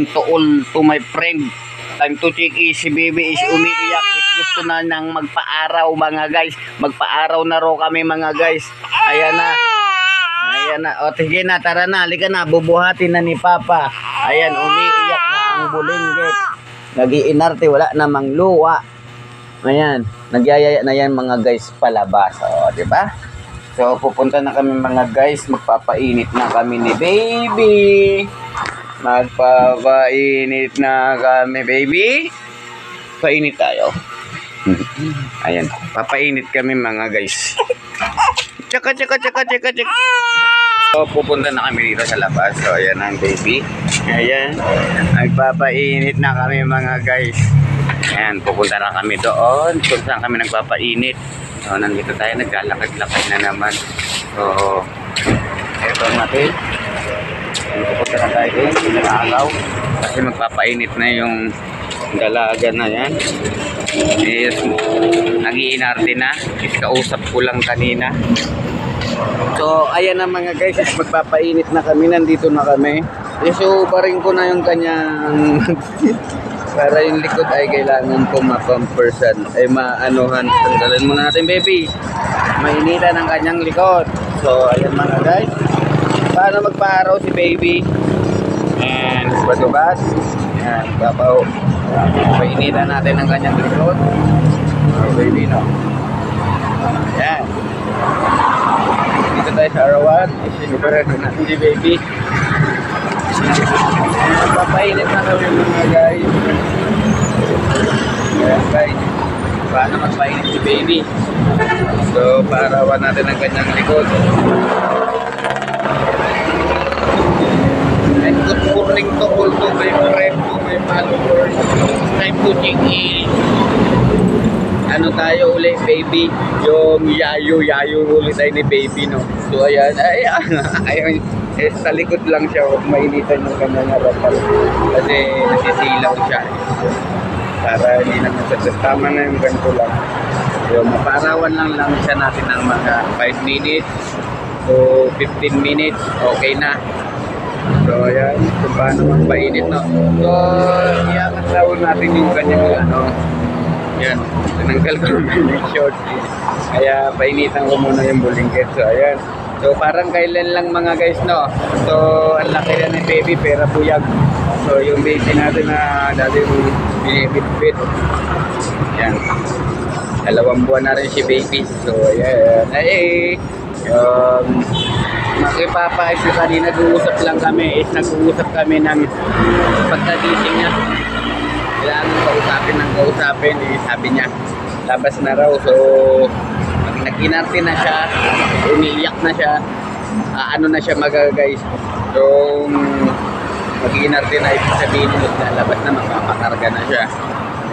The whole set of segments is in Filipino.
Tuol to my friend. Time to check is si baby is umiiyak. Is gusto na nang magpaaraw mga guys. Magpaaraw na raw kami mga guys. Ayan na. Ayan na. O sige na, tara na. Halika na. Bubuhatin na ni Papa. Ayan, umiiyak na ang bulinggit. Nag-iinarte, wala namang luwa. Ayan, nagyayaya na yan mga guys palabas. O, diba? So, pupunta na kami mga guys. Magpapainit na kami ni baby. Magpapainit na kami, baby. Painit tayo. Ayan. Papainit kami mga guys. Tsaka. So, pupunta na kami dito sa labas. So, ayan ang baby. Ayan. Magpapainit na kami mga guys. Ayan. Pupunta na kami doon. Kung saan kami nagpapainit. So, nandito tayo. Naglalakad-lakad na naman. So, eto natin. Pupunta na tayo doon, pinakaagaw kasi magpapainit na yung dalaga na yan. Is nag-iinarte na, is kausap ko lang kanina. So ayan na mga guys, is magpapainit na kami, nandito na kami. So paring ko na yung kanyang para yung likod ay kailangan ko ma-compersan ay maanuhan. Tanggalin muna natin baby, mainitan ang kanyang likod. So ayan mga guys, paano magpaaraw si baby. And batubas. Yan, papaw. Painitan natin ang kanyang likod. Baby, no? Yan. Dito tayo sa arawan. Isinubara natin si baby. Yan, papainit na kami mga guys. Yan guys. Paano magpainit si baby. So, paarawan natin ang kanyang likod. And good morning to all to my friend, to my followers. Time to check in. Ano tayo ulit baby? Yung yayo ulit tayo ni baby, no? So ayan, ayan, sa likod lang siya, huwag mainitan yung kanyang harapan. Kasi nasisilaw siya. Para hindi naman siya, tama na yung ganito lang. So maparawan lang siya natin ng mga 5 minutes to 15 minutes, okay na. So ayan, kung paano magpainit, no? So iangat lang natin yung kanyang ano. Yan, tinanggal ko yung short. Kaya painitan ko muna yung bulinggit. So ayan. So parang kailan lang mga guys, no? So ang laki na ni baby, pera puyag. So yung baby natin na dati binibit-bit. Yan. 2 buwan na rin si baby. So ayan. Ay, Papa is kanina nag-uusap lang kami, nag-uusap kami ng pagkagising niya. Kailangan kausapin, sabi niya labas na raw. So nag-inarte na siya, umiiyak na siya, ano na siya guys. So mag-inarte na, ibig sabihin lalabas na, magpapakarga na siya.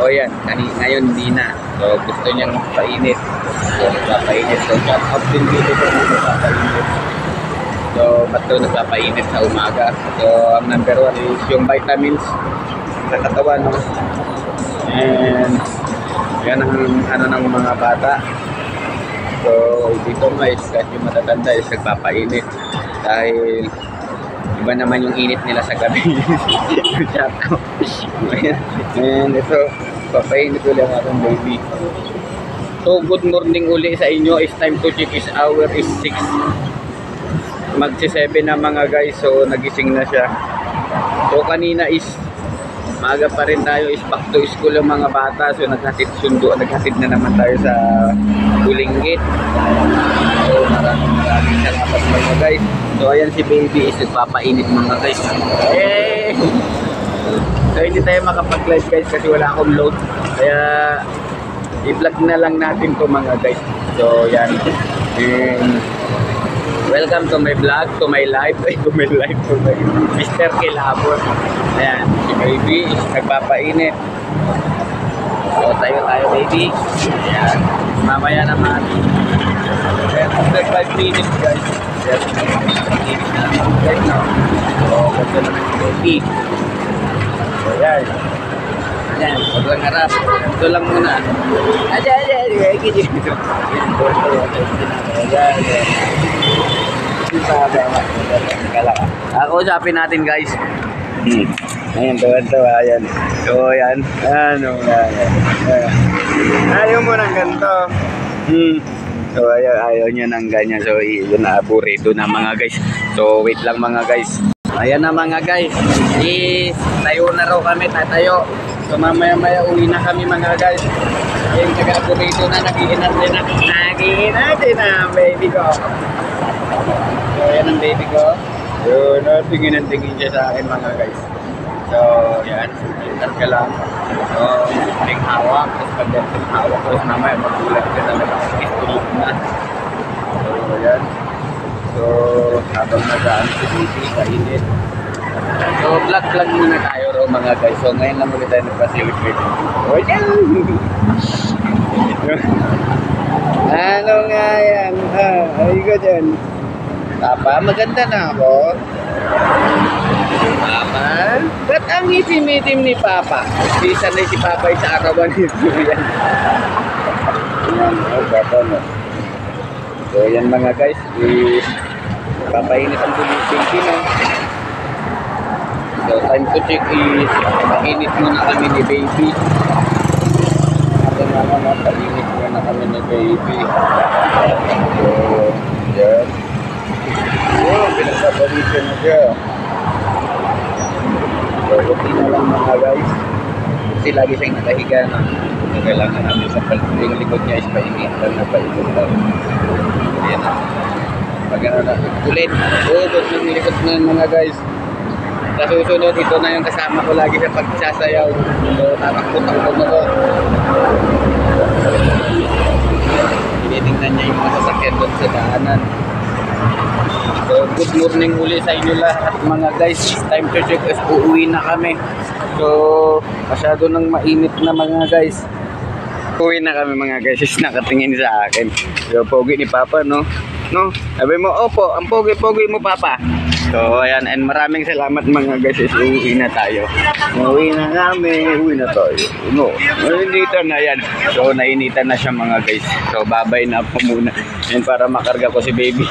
O yan, ngayon hindi na. So gusto niyang painit. So nagpapainit. So shout out din dito sa nagpapainit. So, ba't ito nagpapainit sa umaga? So, ang number 1 is yung vitamins sa katawan, no? And, yan ang ano ng mga bata. So, dito guys, kahit yung matatanda is nagpapainit. Dahil, iba naman yung init nila sa gabi. And, ito, papainit ulit ang ating baby. So, good morning uli sa inyo. It's time to check. Is hour is 6. Magsi-7 na mga guys. So nagising na siya. So kanina is maaga pa rin tayo, is back to school yung mga bata. So naghatid na naman tayo sa bulinggit. So maraming salamat mga guys. So ayan si baby is nagpapainit mga guys. Yay! So hindi tayo makapag-live guys kasi wala akong load. Kaya i-vlog na lang natin to mga guys. So yan. And welcome to my vlog, to my life, to my Mr. Kilabot. Ayan, si baby is nagpapainit. So tayo baby. Ayan, mamaya naman. Ayan, after 5 minutes guys. Ayan, 5 minutes na naman guys, no? So, ganda naman si baby. So ayan. Ayan, huwag lang harap. Ito lang muna. Ayan. Ako usapin natin guys. Ayan, tuwan-tuwa, ayan. So, ayan. Ano nga, ayan. Ayaw mo ng ganito. So, ayaw niya ng ganyan. So, yun na, aburrido na mga guys. So, wait lang mga guys. Ayan na mga guys. Tayo na raw kami, tatayo. So, mamaya-maya uwi na kami mga guys. Yung taga-aburrido na, nagiinat din na. Nagiinat din na, baby ko. So, ayan ang baby ko. Yun, tingin ang tingin siya sa akin mga guys. So, yan. Pintar ka lang. So, simpleng hawak. Tapos pagdating hawak. Tapos mamaya magulat ka talaga. Istulog na. So, yan. So, habang nagaan si Bibi, kainit. So, vlog muna tayo raw mga guys. So, ngayon lang ulit tayo nagpa-celebrate. O, yan! Ano nga yan? Ay ko dyan. Papa, maganda na ako. Papa? Ba't ang itim-itim ni Papa? Di sanay si Papa sa arawan nito yan. Yan, Papa no. So yan mga guys, papainit ang bumising no. So time to check is, mainit muna kami ni baby. Ito naman, painit muna kami ni baby. So, yan. Oh, pinagpapalitin na siya. So, okay na lang mga guys. Kasi lagi siyang nakahiga na. Kailangan namin sa yung likod niya is painit lang na painit lang. Ayan na. Pag ano na, ulit. Ubod ng likod na mga guys. Sa susunod, ito na yung kasama ko lagi sa pagsasayaw. So, tatakbo-takbo na ko. Tinitingnan niya yung mga sasakyan doon sa daanan. So, good morning uli sa inyo lahat mga guys. Time to check is uuwi na kami. So, masyado nang mainit na mga guys. Uwi na kami mga guys. Is nakatingin sa akin. So, pogi ni Papa no? No? Sabi mo, opo, ang pogi-pogi mo Papa. So, ayan. And maraming salamat mga guys. Is uuwi na tayo. Uuwi na kami. Uuwi na tayo. No? Nainitan na yan. So, nainitan na siya mga guys. So, babay na po muna. Yan para makarga ko si baby.